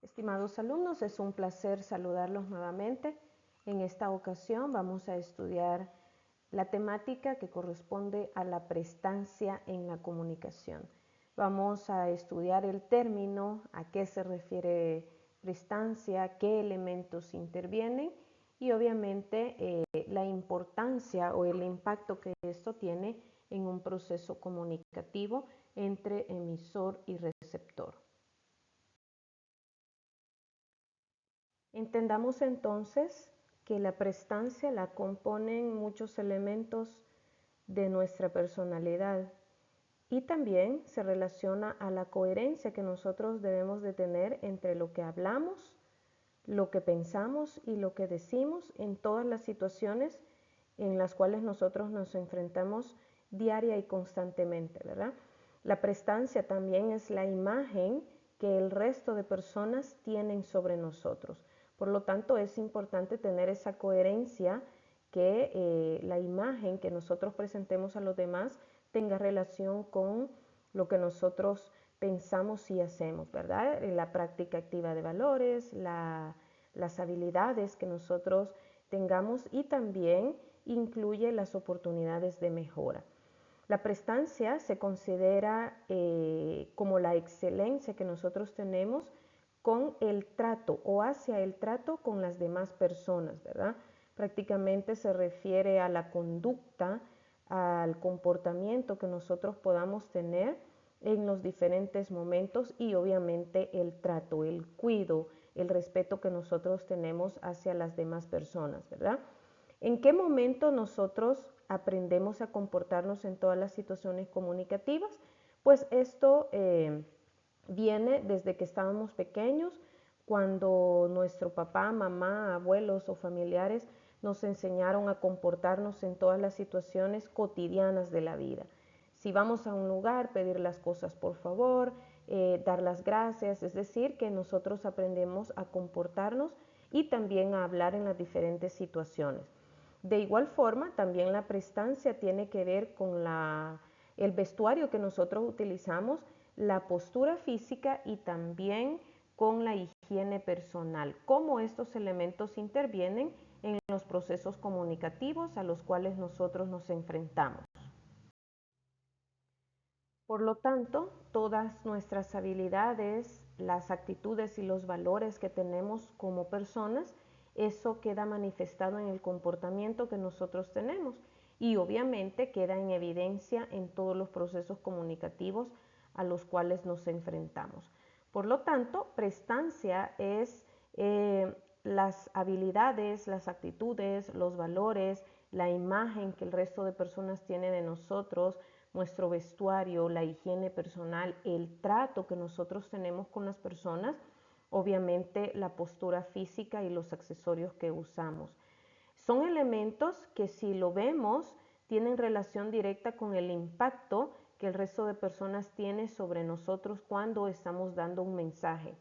Estimados alumnos, es un placer saludarlos nuevamente. En esta ocasión vamos a estudiar la temática que corresponde a la prestancia en la comunicación. Vamos a estudiar el término, a qué se refiere prestancia, qué elementos intervienen y obviamente la importancia o el impacto que esto tiene en un proceso comunicativo entre emisor y receptor. Entendamos entonces que la prestancia la componen muchos elementos de nuestra personalidad y también se relaciona a la coherencia que nosotros debemos de tener entre lo que hablamos, lo que pensamos y lo que decimos en todas las situaciones en las cuales nosotros nos enfrentamos diaria y constantemente, ¿verdad? La prestancia también es la imagen que el resto de personas tienen sobre nosotros. Por lo tanto, es importante tener esa coherencia que la imagen que nosotros presentemos a los demás tenga relación con lo que nosotros pensamos y hacemos, ¿verdad? La práctica activa de valores, las habilidades que nosotros tengamos y también incluye las oportunidades de mejora. La prestancia se considera como la excelencia que nosotros tenemos con el trato o hacia el trato con las demás personas, ¿verdad? Prácticamente se refiere a la conducta, al comportamiento que nosotros podamos tener en los diferentes momentos y obviamente el trato, el cuidado, el respeto que nosotros tenemos hacia las demás personas, ¿verdad? ¿En qué momento nosotros aprendemos a comportarnos en todas las situaciones comunicativas? Pues esto viene desde que estábamos pequeños, cuando nuestro papá, mamá, abuelos o familiares nos enseñaron a comportarnos en todas las situaciones cotidianas de la vida. Si vamos a un lugar, pedir las cosas por favor, dar las gracias, es decir, que nosotros aprendemos a comportarnos y también a hablar en las diferentes situaciones. De igual forma, también la prestancia tiene que ver con el vestuario que nosotros utilizamos, la postura física y también con la higiene personal, cómo estos elementos intervienen en los procesos comunicativos a los cuales nosotros nos enfrentamos. Por lo tanto, todas nuestras habilidades, las actitudes y los valores que tenemos como personas, eso queda manifestado en el comportamiento que nosotros tenemos y obviamente queda en evidencia en todos los procesos comunicativos a los cuales nos enfrentamos. Por lo tanto, prestancia es las habilidades, las actitudes, los valores, la imagen que el resto de personas tiene de nosotros, nuestro vestuario, la higiene personal, el trato que nosotros tenemos con las personas, obviamente la postura física y los accesorios que usamos. Son elementos que si lo vemos tienen relación directa con el impacto que el resto de personas tiene sobre nosotros cuando estamos dando un mensaje.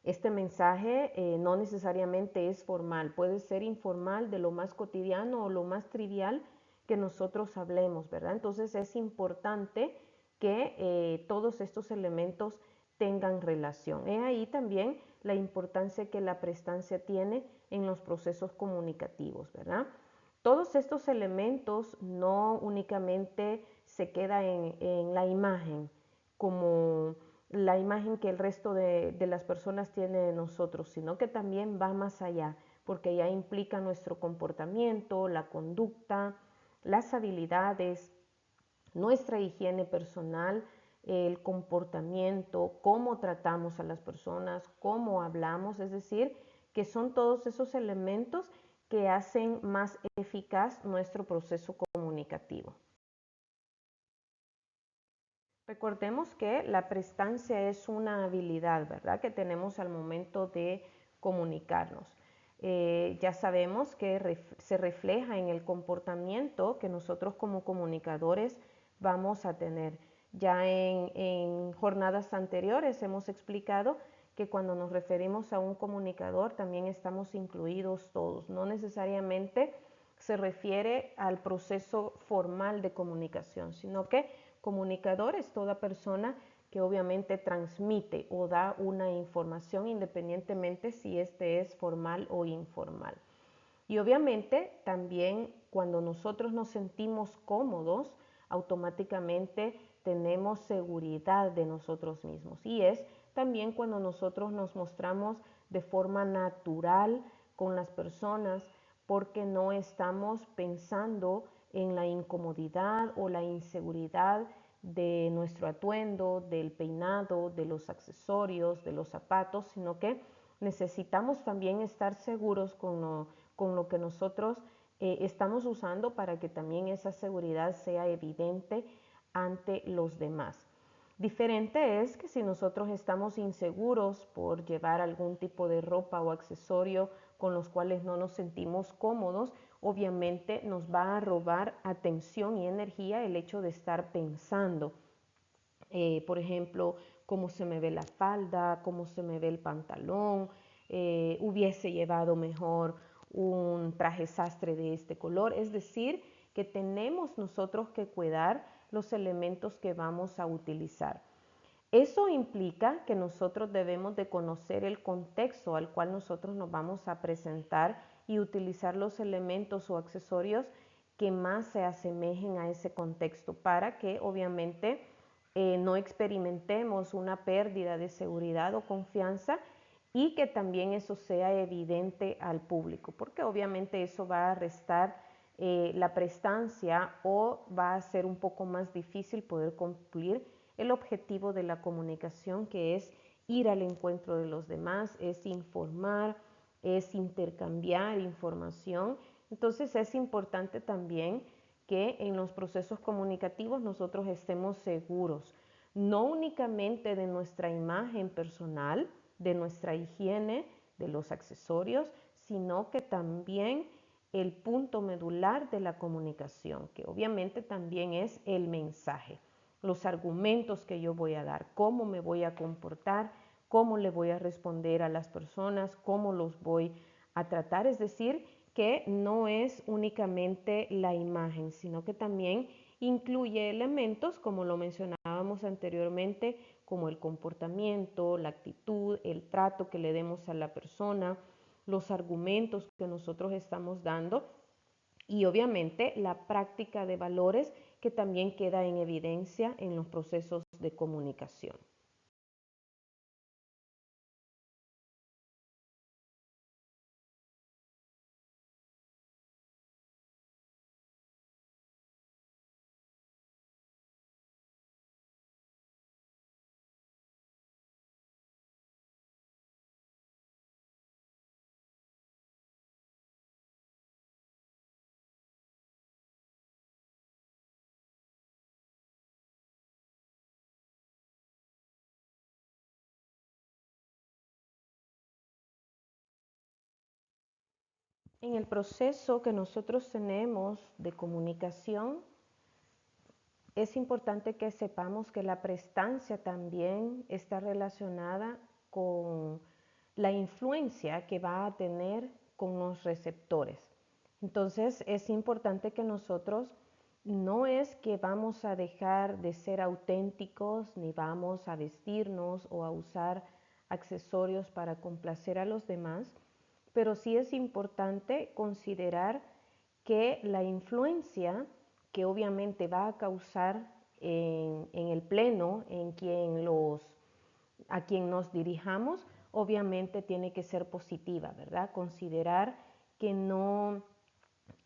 Este mensaje no necesariamente es formal, puede ser informal, de lo más cotidiano o lo más trivial que nosotros hablemos, ¿verdad? Entonces es importante que todos estos elementos tengan relación. He ahí también la importancia que la prestancia tiene en los procesos comunicativos, ¿verdad? Todos estos elementos no únicamente se queda en la imagen, como la imagen que el resto de las personas tiene de nosotros, sino que también va más allá, porque ya implica nuestro comportamiento, la conducta, las habilidades, nuestra higiene personal, el comportamiento, cómo tratamos a las personas, cómo hablamos, es decir, que son todos esos elementos que hacen más eficaz nuestro proceso comunicativo. Recordemos que la prestancia es una habilidad, ¿verdad?, que tenemos al momento de comunicarnos. Ya sabemos que se refleja en el comportamiento que nosotros como comunicadores vamos a tener. Ya en jornadas anteriores hemos explicado que cuando nos referimos a un comunicador también estamos incluidos todos. No necesariamente se refiere al proceso formal de comunicación, sino que comunicador es toda persona que obviamente transmite o da una información independientemente si este es formal o informal. Y obviamente también cuando nosotros nos sentimos cómodos, automáticamente tenemos seguridad de nosotros mismos. Y es también cuando nosotros nos mostramos de forma natural con las personas, porque no estamos pensando en la incomodidad o la inseguridad de nuestro atuendo, del peinado, de los accesorios, de los zapatos, sino que necesitamos también estar seguros con lo que nosotros estamos usando para que también esa seguridad sea evidente ante los demás. Diferente es que si nosotros estamos inseguros por llevar algún tipo de ropa o accesorio con los cuales no nos sentimos cómodos, obviamente nos va a robar atención y energía el hecho de estar pensando, por ejemplo, cómo se me ve la falda, cómo se me ve el pantalón, hubiese llevado mejor un traje sastre de este color. Es decir, que tenemos nosotros que cuidar los elementos que vamos a utilizar. Eso implica que nosotros debemos de conocer el contexto al cual nosotros nos vamos a presentar y utilizar los elementos o accesorios que más se asemejen a ese contexto para que obviamente no experimentemos una pérdida de seguridad o confianza y que también eso sea evidente al público, porque obviamente eso va a restar la prestancia o va a ser un poco más difícil poder cumplir el objetivo de la comunicación, que es ir al encuentro de los demás, es informar, es intercambiar información. Entonces es importante también que en los procesos comunicativos nosotros estemos seguros, no únicamente de nuestra imagen personal, de nuestra higiene, de los accesorios, sino que también el punto medular de la comunicación, que obviamente también es el mensaje, los argumentos que yo voy a dar, cómo me voy a comportar, cómo le voy a responder a las personas, cómo los voy a tratar. Es decir, que no es únicamente la imagen, sino que también incluye elementos, como lo mencionábamos anteriormente, como el comportamiento, la actitud, el trato que le demos a la persona, los argumentos que nosotros estamos dando y obviamente la práctica de valores que también queda en evidencia en los procesos de comunicación. En el proceso que nosotros tenemos de comunicación, es importante que sepamos que la prestancia también está relacionada con la influencia que va a tener con los receptores. Entonces es importante que nosotros no es que vamos a dejar de ser auténticos ni vamos a vestirnos o a usar accesorios para complacer a los demás, pero sí es importante considerar que la influencia que obviamente va a causar en el pleno, a quien nos dirijamos, obviamente tiene que ser positiva, ¿verdad? Considerar que no,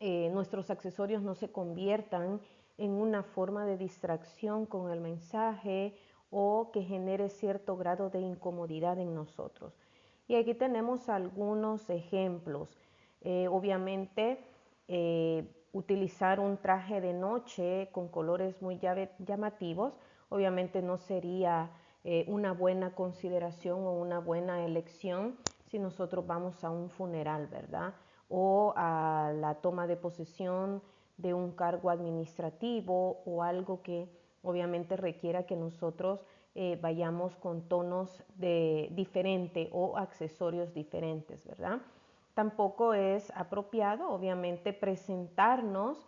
nuestros accesorios no se conviertan en una forma de distracción con el mensaje o que genere cierto grado de incomodidad en nosotros. Y aquí tenemos algunos ejemplos. Obviamente, utilizar un traje de noche con colores muy llamativos, obviamente no sería una buena consideración o una buena elección si nosotros vamos a un funeral, ¿verdad? O a la toma de posesión de un cargo administrativo o algo que obviamente requiera que nosotros vayamos con tonos diferentes o accesorios diferentes, ¿verdad? Tampoco es apropiado, obviamente, presentarnos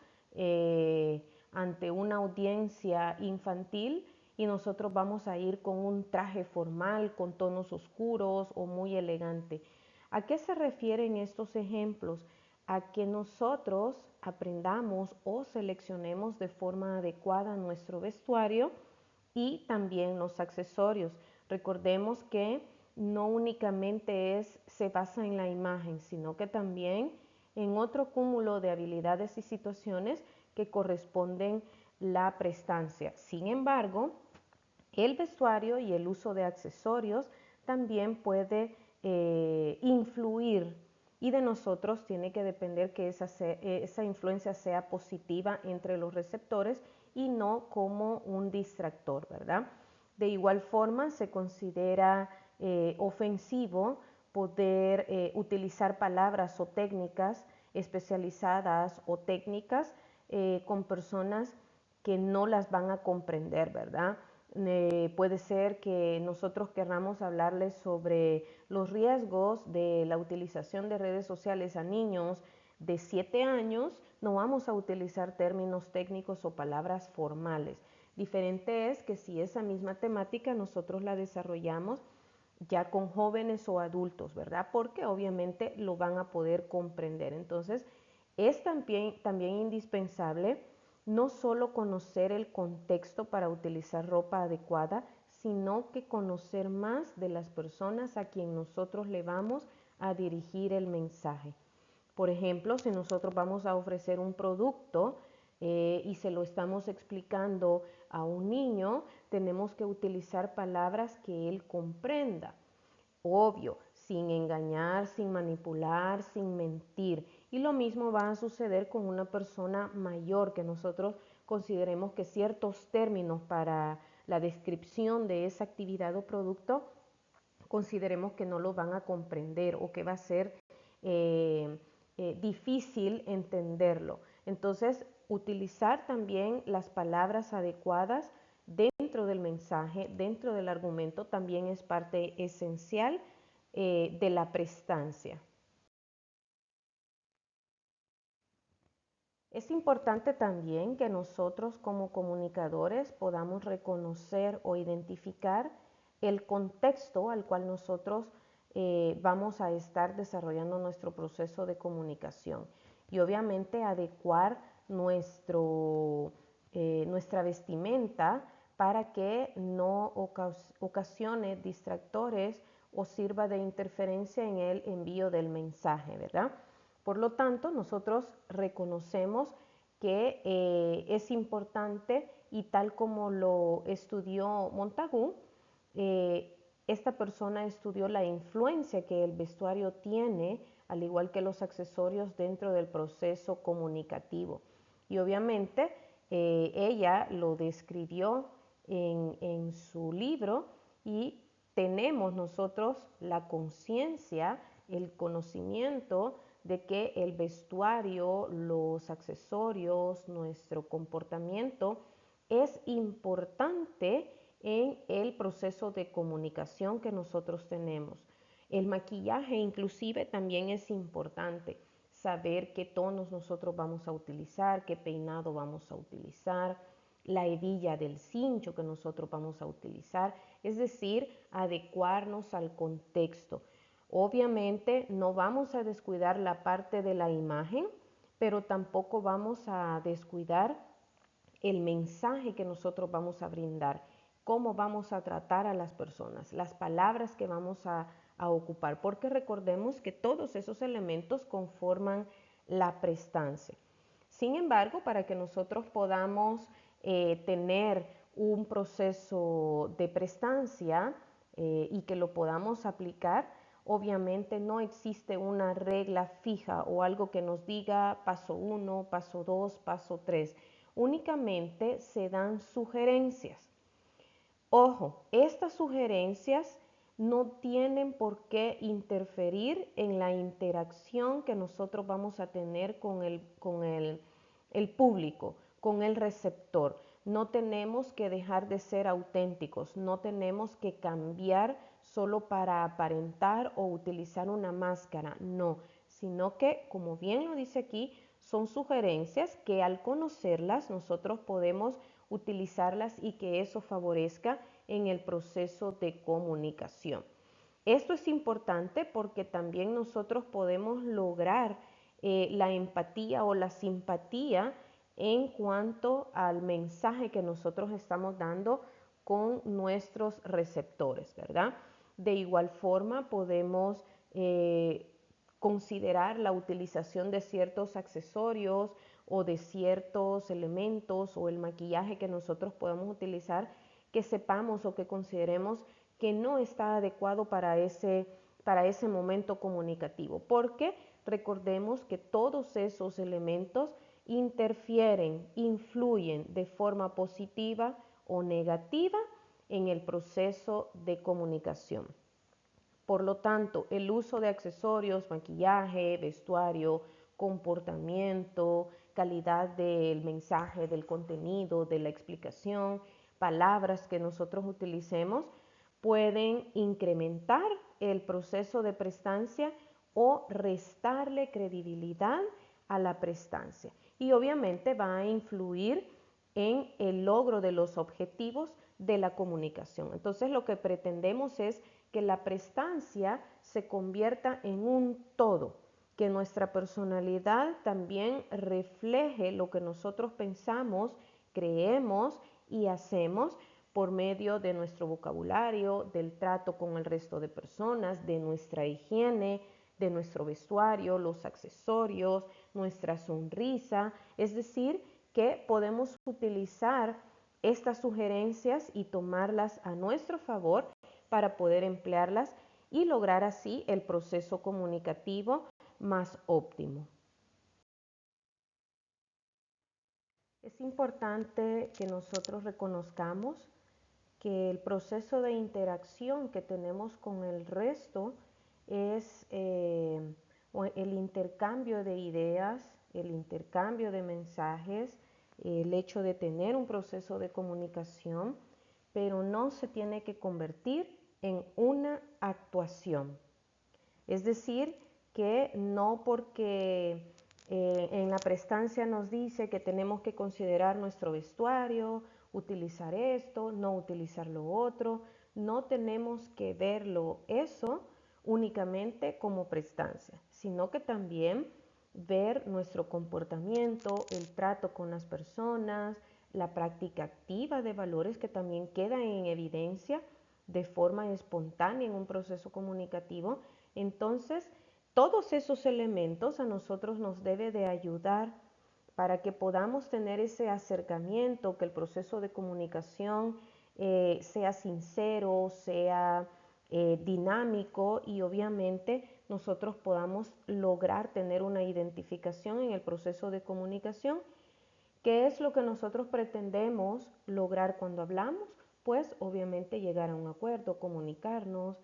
ante una audiencia infantil y nosotros vamos a ir con un traje formal, con tonos oscuros o muy elegante. ¿A qué se refieren estos ejemplos? A que nosotros aprendamos o seleccionemos de forma adecuada nuestro vestuario y también los accesorios. Recordemos que no únicamente se basa en la imagen, sino que también en otro cúmulo de habilidades y situaciones que corresponden la prestancia. Sin embargo, el vestuario y el uso de accesorios también puede influir, y de nosotros tiene que depender que esa influencia sea positiva entre los receptores y no como un distractor, ¿verdad? De igual forma, se considera ofensivo poder utilizar palabras o técnicas especializadas o técnicas con personas que no las van a comprender, ¿verdad? Puede ser que nosotros querramos hablarles sobre los riesgos de la utilización de redes sociales a niños de 7 años, no vamos a utilizar términos técnicos o palabras formales. Diferente es que si esa misma temática nosotros la desarrollamos ya con jóvenes o adultos, ¿verdad? Porque obviamente lo van a poder comprender. Entonces, es también indispensable no solo conocer el contexto para utilizar ropa adecuada, sino que conocer más de las personas a quien nosotros le vamos a dirigir el mensaje. Por ejemplo, si nosotros vamos a ofrecer un producto y se lo estamos explicando a un niño, tenemos que utilizar palabras que él comprenda. Obvio, sin engañar, sin manipular, sin mentir. Y lo mismo va a suceder con una persona mayor, que nosotros consideremos que ciertos términos para la descripción de esa actividad o producto, consideremos que no lo van a comprender o que va a ser difícil entenderlo. Entonces, utilizar también las palabras adecuadas dentro del mensaje, dentro del argumento, también es parte esencial de la prestancia. Es importante también que nosotros como comunicadores podamos reconocer o identificar el contexto al cual nosotros vamos a estar desarrollando nuestro proceso de comunicación y obviamente adecuar nuestra vestimenta para que no ocasione distractores o sirva de interferencia en el envío del mensaje, ¿verdad? Por lo tanto, nosotros reconocemos que es importante y tal como lo estudió Montagu, esta persona estudió la influencia que el vestuario tiene, al igual que los accesorios dentro del proceso comunicativo. Y obviamente ella lo describió en su libro y tenemos nosotros la conciencia, el conocimiento de que el vestuario, los accesorios, nuestro comportamiento es importante en el proceso de comunicación que nosotros tenemos. El maquillaje inclusive también es importante. Saber qué tonos nosotros vamos a utilizar, qué peinado vamos a utilizar, la hebilla del cincho que nosotros vamos a utilizar, es decir, adecuarnos al contexto. Obviamente no vamos a descuidar la parte de la imagen, pero tampoco vamos a descuidar el mensaje que nosotros vamos a brindar, cómo vamos a tratar a las personas, las palabras que vamos a ocupar, porque recordemos que todos esos elementos conforman la prestancia. Sin embargo, para que nosotros podamos tener un proceso de prestancia y que lo podamos aplicar, obviamente no existe una regla fija o algo que nos diga paso 1, paso 2, paso 3. Únicamente se dan sugerencias. Ojo, estas sugerencias no tienen por qué interferir en la interacción que nosotros vamos a tener con el público, con el receptor. No tenemos que dejar de ser auténticos, no tenemos que cambiar solo para aparentar o utilizar una máscara, no, sino que, como bien lo dice aquí, son sugerencias que al conocerlas nosotros podemos utilizarlas y que eso favorezca en el proceso de comunicación. Esto es importante porque también nosotros podemos lograr la empatía o la simpatía en cuanto al mensaje que nosotros estamos dando con nuestros receptores, ¿verdad? De igual forma podemos considerar la utilización de ciertos accesorios o de ciertos elementos o el maquillaje que nosotros podemos utilizar que sepamos o que consideremos que no está adecuado para ese momento comunicativo, porque recordemos que todos esos elementos interfieren, influyen de forma positiva o negativa en el proceso de comunicación. Por lo tanto, el uso de accesorios, maquillaje, vestuario, comportamiento, calidad del mensaje, del contenido, de la explicación, palabras que nosotros utilicemos, pueden incrementar el proceso de prestancia o restarle credibilidad a la prestancia. Y obviamente va a influir en el logro de los objetivos de la comunicación. Entonces lo que pretendemos es que la prestancia se convierta en un todo, que nuestra personalidad también refleje lo que nosotros pensamos, creemos y hacemos por medio de nuestro vocabulario, del trato con el resto de personas, de nuestra higiene, de nuestro vestuario, los accesorios, nuestra sonrisa. Es decir, que podemos utilizar estas sugerencias y tomarlas a nuestro favor para poder emplearlas y lograr así el proceso comunicativo más óptimo. Es importante que nosotros reconozcamos que el proceso de interacción que tenemos con el resto es el intercambio de ideas, el intercambio de mensajes, el hecho de tener un proceso de comunicación, pero no se tiene que convertir en una actuación. Es decir, que no porque en la prestancia nos dice que tenemos que considerar nuestro vestuario, utilizar esto, no utilizar lo otro, no tenemos que verlo eso únicamente como prestancia, sino que también ver nuestro comportamiento, el trato con las personas, la práctica activa de valores que también quedan en evidencia de forma espontánea en un proceso comunicativo. Entonces, todos esos elementos a nosotros nos debe de ayudar para que podamos tener ese acercamiento, que el proceso de comunicación sea sincero, sea dinámico y obviamente nosotros podamos lograr tener una identificación en el proceso de comunicación. ¿Qué es lo que nosotros pretendemos lograr cuando hablamos? Pues obviamente llegar a un acuerdo, comunicarnos,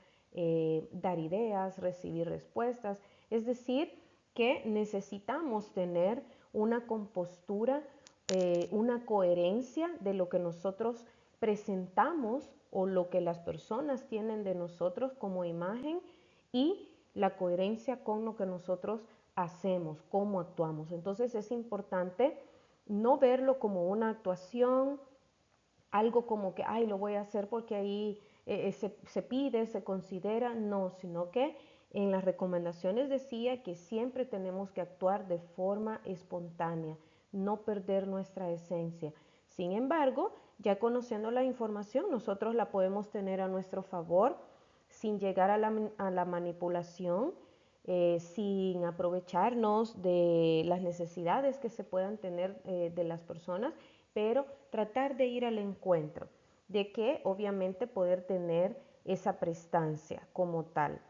dar ideas, recibir respuestas. Es decir, que necesitamos tener una compostura, una coherencia de lo que nosotros presentamos o lo que las personas tienen de nosotros como imagen y la coherencia con lo que nosotros hacemos, cómo actuamos. Entonces es importante no verlo como una actuación, algo como que, ay, lo voy a hacer porque ahí se pide, se considera, no, sino que en las recomendaciones decía que siempre tenemos que actuar de forma espontánea, no perder nuestra esencia. Sin embargo, ya conociendo la información, nosotros la podemos tener a nuestro favor sin llegar a la manipulación, sin aprovecharnos de las necesidades que se puedan tener de las personas, pero tratar de ir al encuentro, de que obviamente poder tener esa prestancia como tal.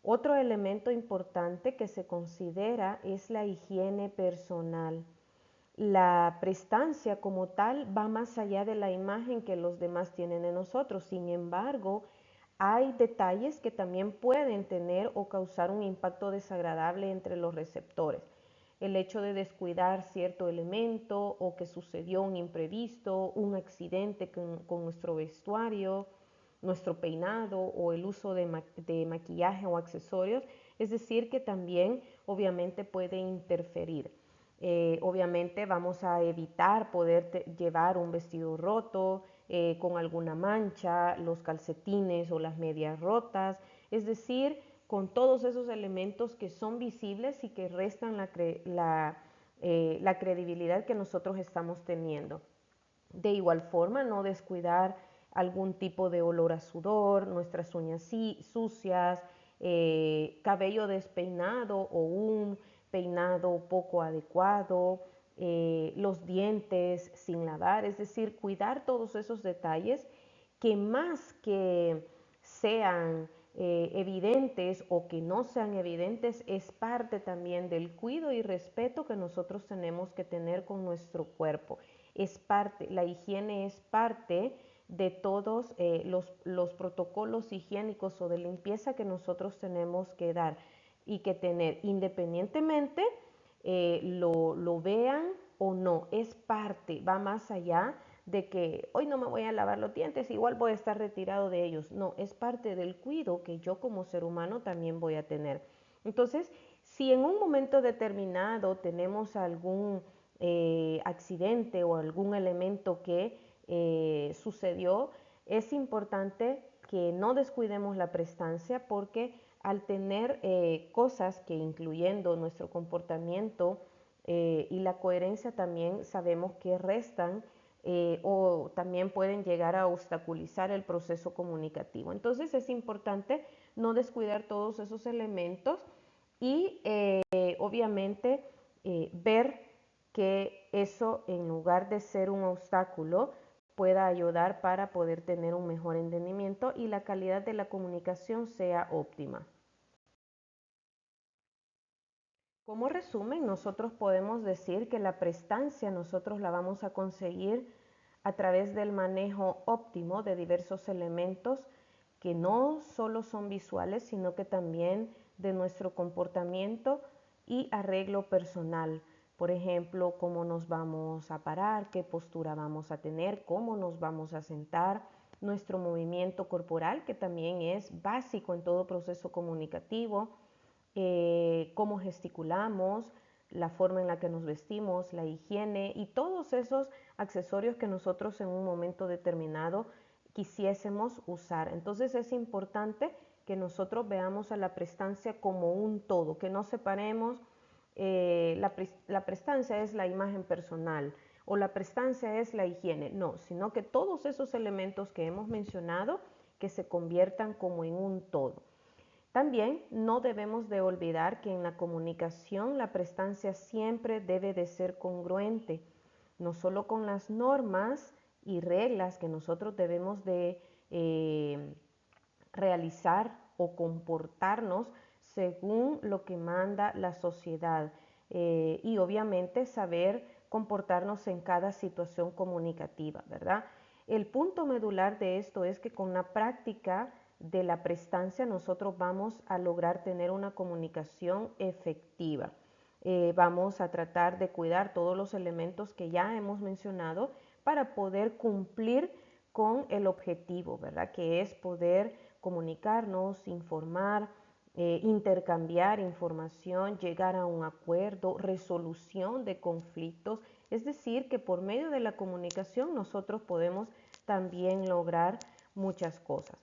Otro elemento importante que se considera es la higiene personal. La prestancia como tal va más allá de la imagen que los demás tienen de nosotros. Sin embargo, hay detalles que también pueden tener o causar un impacto desagradable entre los receptores. El hecho de descuidar cierto elemento o que sucedió un imprevisto, un accidente con nuestro vestuario, nuestro peinado o el uso de maquillaje o accesorios, es decir, que también obviamente puede interferir. Obviamente vamos a evitar poder llevar un vestido roto, con alguna mancha, los calcetines o las medias rotas, es decir, con todos esos elementos que son visibles y que restan la credibilidad que nosotros estamos teniendo. De igual forma, no descuidar algún tipo de olor a sudor, nuestras uñas sucias, cabello despeinado o un peinado poco adecuado, los dientes sin lavar, es decir, cuidar todos esos detalles que más que sean evidentes o que no sean evidentes, es parte también del cuidado y respeto que nosotros tenemos que tener con nuestro cuerpo. Es parte, la higiene es parte de todos los protocolos higiénicos o de limpieza que nosotros tenemos que dar y que tener, independientemente lo vean o no, es parte, va más allá de que hoy no me voy a lavar los dientes, igual voy a estar retirado de ellos. No, es parte del cuidado que yo como ser humano también voy a tener. Entonces, si en un momento determinado tenemos algún accidente o algún elemento que sucedió, es importante que no descuidemos la prestancia porque al tener cosas que incluyendo nuestro comportamiento y la coherencia también sabemos que restan o también pueden llegar a obstaculizar el proceso comunicativo. Entonces es importante no descuidar todos esos elementos y obviamente ver que eso en lugar de ser un obstáculo pueda ayudar para poder tener un mejor entendimiento y la calidad de la comunicación sea óptima. Como resumen, nosotros podemos decir que la prestancia nosotros la vamos a conseguir a través del manejo óptimo de diversos elementos que no solo son visuales, sino que también de nuestro comportamiento y arreglo personal. Por ejemplo, cómo nos vamos a parar, qué postura vamos a tener, cómo nos vamos a sentar, nuestro movimiento corporal, que también es básico en todo proceso comunicativo, cómo gesticulamos, la forma en la que nos vestimos, la higiene y todos esos accesorios que nosotros en un momento determinado quisiésemos usar. Entonces es importante que nosotros veamos a la prestancia como un todo, que no separemos la prestancia es la imagen personal o la prestancia es la higiene, no, sino que todos esos elementos que hemos mencionado que se conviertan como en un todo. También no debemos de olvidar que en la comunicación la prestancia siempre debe de ser congruente, no solo con las normas y reglas que nosotros debemos de realizar o comportarnos según lo que manda la sociedad y obviamente saber comportarnos en cada situación comunicativa, ¿verdad? El punto medular de esto es que con la práctica de la prestancia nosotros vamos a lograr tener una comunicación efectiva. Vamos a tratar de cuidar todos los elementos que ya hemos mencionado para poder cumplir con el objetivo, ¿verdad? Que es poder comunicarnos, informar, intercambiar información, llegar a un acuerdo, resolución de conflictos. Es decir, que por medio de la comunicación nosotros podemos también lograr muchas cosas.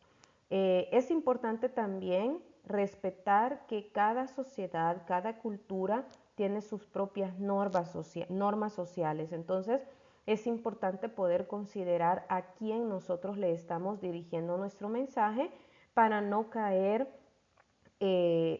Es importante también respetar que cada sociedad, cada cultura tiene sus propias normas sociales. Entonces, es importante poder considerar a quién nosotros le estamos dirigiendo nuestro mensaje para no caer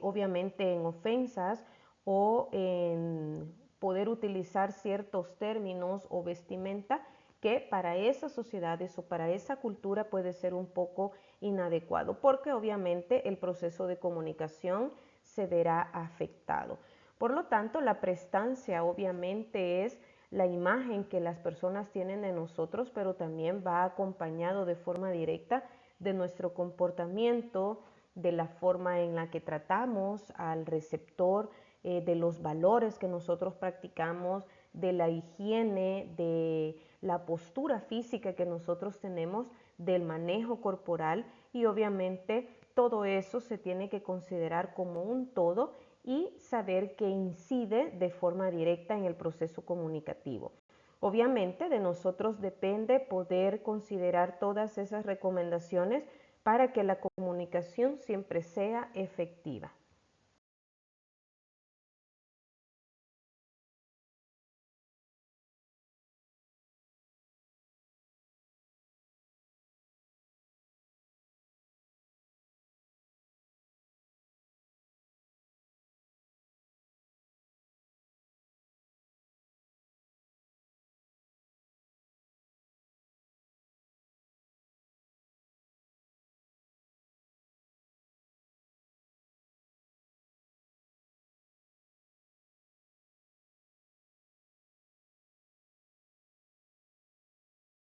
obviamente en ofensas o en poder utilizar ciertos términos o vestimenta que para esas sociedades o para esa cultura puede ser un poco inadecuado, porque obviamente el proceso de comunicación se verá afectado. Por lo tanto, la prestancia obviamente es la imagen que las personas tienen de nosotros, pero también va acompañado de forma directa de nuestro comportamiento, de la forma en la que tratamos al receptor, de los valores que nosotros practicamos, de la higiene, de la postura física que nosotros tenemos, del manejo corporal y obviamente todo eso se tiene que considerar como un todo y saber que incide de forma directa en el proceso comunicativo. Obviamente de nosotros depende poder considerar todas esas recomendaciones para que la comunicación siempre sea efectiva.